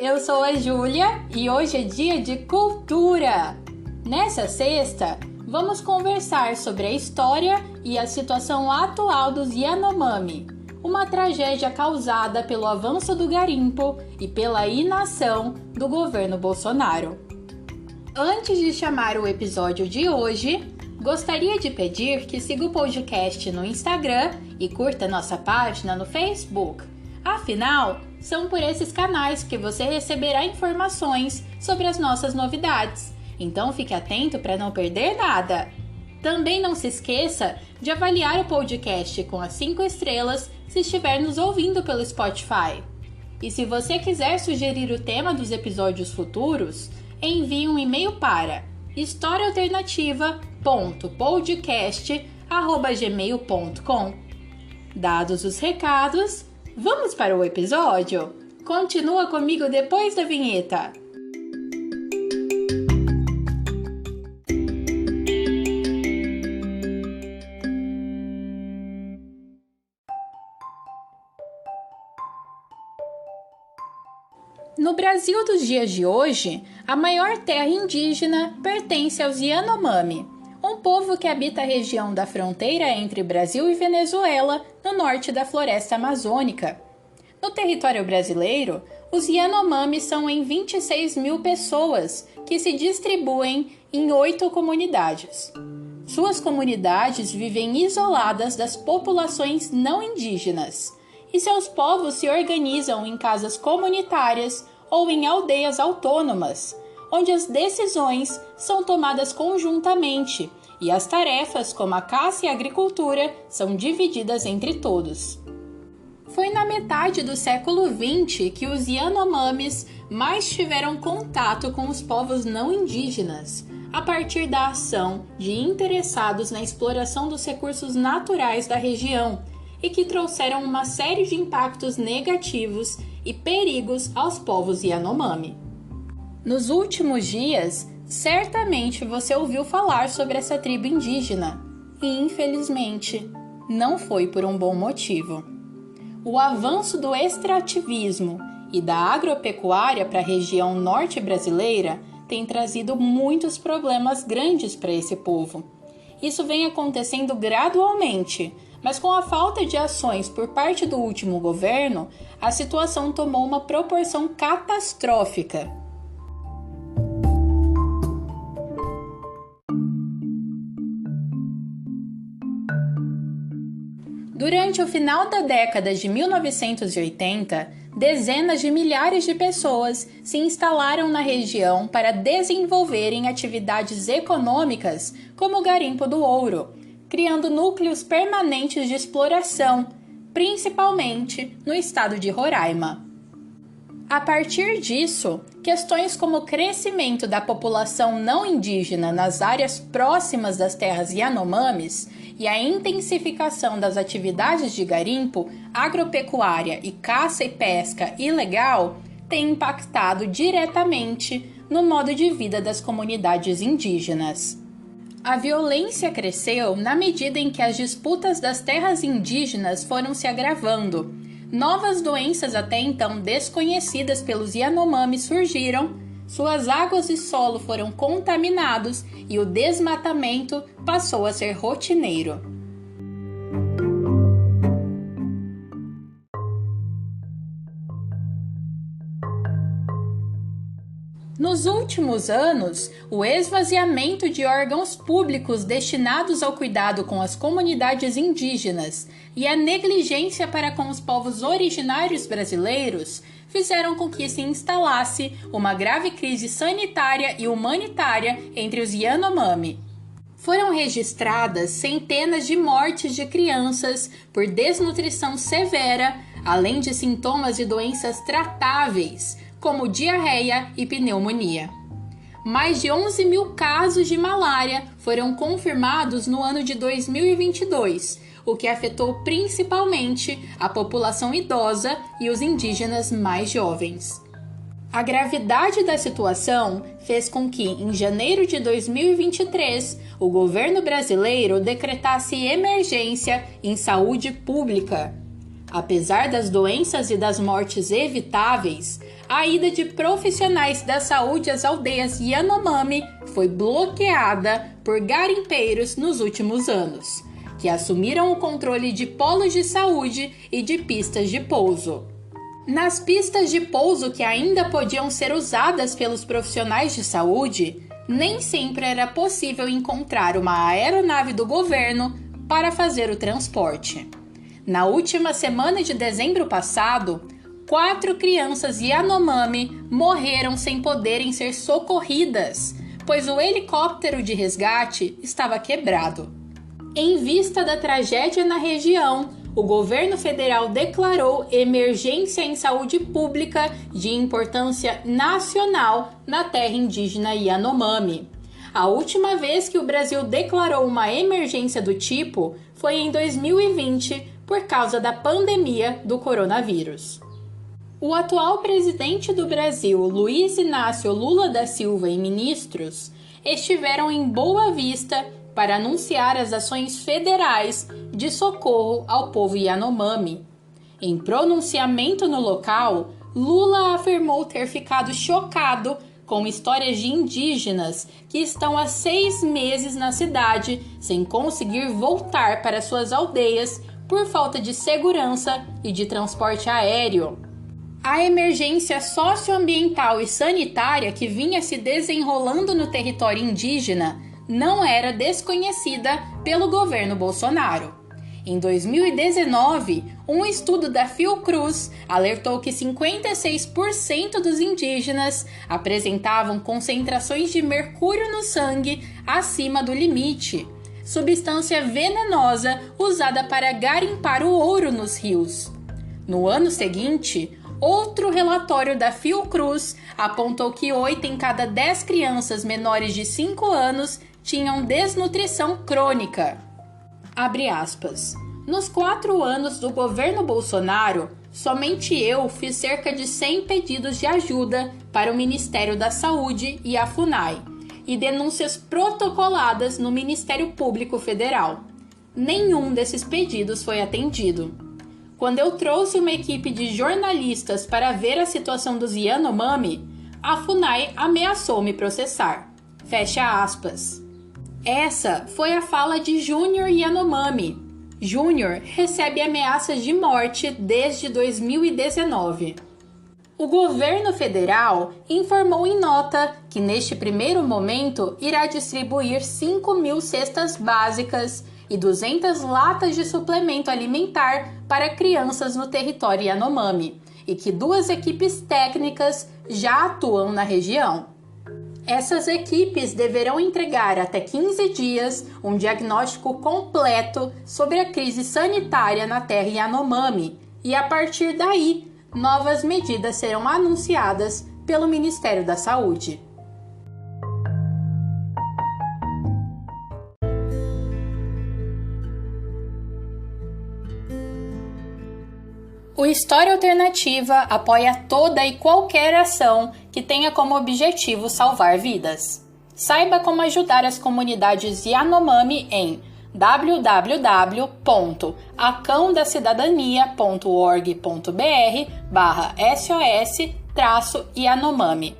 eu sou a Júlia e hoje é dia de cultura. Nessa sexta, vamos conversar sobre a história e a situação atual dos Yanomami, uma tragédia causada pelo avanço do garimpo e pela inação do governo Bolsonaro. Antes de chamar o episódio de hoje, gostaria de pedir que siga o podcast no Instagram e curta nossa página no Facebook. Afinal, são por esses canais que você receberá informações sobre as nossas novidades. Então fique atento para não perder nada. Também não se esqueça de avaliar o podcast com as 5 estrelas se estiver nos ouvindo pelo Spotify. E se você quiser sugerir o tema dos episódios futuros, envie um e-mail para historiaalternativa.podcast@gmail.com. Dados os recados, vamos para o episódio? Continua comigo depois da vinheta. No Brasil dos dias de hoje, a maior terra indígena pertence aos Yanomami, um povo que habita a região da fronteira entre Brasil e Venezuela, no norte da floresta amazônica. No território brasileiro, os Yanomami são em 26 mil pessoas, que se distribuem em 8 comunidades. Suas comunidades vivem isoladas das populações não indígenas, e seus povos se organizam em casas comunitárias ou em aldeias autônomas, onde as decisões são tomadas conjuntamente e as tarefas como a caça e a agricultura são divididas entre todos. Foi na metade do século XX que os Yanomamis mais tiveram contato com os povos não indígenas, a partir da ação de interessados na exploração dos recursos naturais da região, e que trouxeram uma série de impactos negativos e perigos aos povos Yanomami. Nos últimos dias, certamente você ouviu falar sobre essa tribo indígena, e infelizmente, não foi por um bom motivo. O avanço do extrativismo e da agropecuária para a região norte brasileira tem trazido muitos problemas grandes para esse povo. Isso vem acontecendo gradualmente, mas com a falta de ações por parte do último governo, a situação tomou uma proporção catastrófica. Durante o final da década de 1980, dezenas de milhares de pessoas se instalaram na região para desenvolverem atividades econômicas como o garimpo do ouro, criando núcleos permanentes de exploração, principalmente no estado de Roraima. A partir disso, questões como o crescimento da população não indígena nas áreas próximas das terras Yanomamis e a intensificação das atividades de garimpo, agropecuária e caça e pesca ilegal têm impactado diretamente no modo de vida das comunidades indígenas. A violência cresceu na medida em que as disputas das terras indígenas foram se agravando. Novas doenças até então desconhecidas pelos Yanomami surgiram, suas águas e solo foram contaminados e o desmatamento passou a ser rotineiro. Nos últimos anos, o esvaziamento de órgãos públicos destinados ao cuidado com as comunidades indígenas e a negligência para com os povos originários brasileiros fizeram com que se instalasse uma grave crise sanitária e humanitária entre os Yanomami. Foram registradas centenas de mortes de crianças por desnutrição severa, além de sintomas de doenças tratáveis, como diarreia e pneumonia. Mais de 11 mil casos de malária foram confirmados no ano de 2022, o que afetou principalmente a população idosa e os indígenas mais jovens. A gravidade da situação fez com que, em janeiro de 2023, o governo brasileiro decretasse emergência em saúde pública. Apesar das doenças e das mortes evitáveis, a ida de profissionais da saúde às aldeias Yanomami foi bloqueada por garimpeiros nos últimos anos, que assumiram o controle de polos de saúde e de pistas de pouso. Nas pistas de pouso que ainda podiam ser usadas pelos profissionais de saúde, nem sempre era possível encontrar uma aeronave do governo para fazer o transporte. Na última semana de dezembro passado, 4 crianças Yanomami morreram sem poderem ser socorridas, pois o helicóptero de resgate estava quebrado. Em vista da tragédia na região, o governo federal declarou emergência em saúde pública de importância nacional na terra indígena Yanomami. A última vez que o Brasil declarou uma emergência do tipo foi em 2020, por causa da pandemia do coronavírus. O atual presidente do Brasil, Luiz Inácio Lula da Silva, e ministros estiveram em Boa Vista para anunciar as ações federais de socorro ao povo Yanomami. Em pronunciamento no local, Lula afirmou ter ficado chocado com histórias de indígenas que estão há 6 meses na cidade sem conseguir voltar para suas aldeias por falta de segurança e de transporte aéreo. A emergência socioambiental e sanitária que vinha se desenrolando no território indígena não era desconhecida pelo governo Bolsonaro. Em 2019, um estudo da Fiocruz alertou que 56% dos indígenas apresentavam concentrações de mercúrio no sangue acima do limite, substância venenosa usada para garimpar o ouro nos rios. No ano seguinte, outro relatório da Fiocruz apontou que 8 em cada 10 crianças menores de 5 anos tinham desnutrição crônica. Abre aspas. Nos 4 anos do governo Bolsonaro, somente eu fiz cerca de 100 pedidos de ajuda para o Ministério da Saúde e a FUNAI, e denúncias protocoladas no Ministério Público Federal. Nenhum desses pedidos foi atendido. Quando eu trouxe uma equipe de jornalistas para ver a situação dos Yanomami, a FUNAI ameaçou me processar. Fecha aspas. Essa foi a fala de Júnior Yanomami. Júnior recebe ameaças de morte desde 2019. O governo federal informou em nota que, neste primeiro momento, irá distribuir 5.000 cestas básicas e 200 latas de suplemento alimentar para crianças no território Yanomami, e que 2 equipes técnicas já atuam na região. Essas equipes deverão entregar até 15 dias um diagnóstico completo sobre a crise sanitária na terra Yanomami, e a partir daí, novas medidas serão anunciadas pelo Ministério da Saúde. O História Alternativa apoia toda e qualquer ação que tenha como objetivo salvar vidas. Saiba como ajudar as comunidades Yanomami em www.acãodacidadania.org.br/SOS-Yanomami.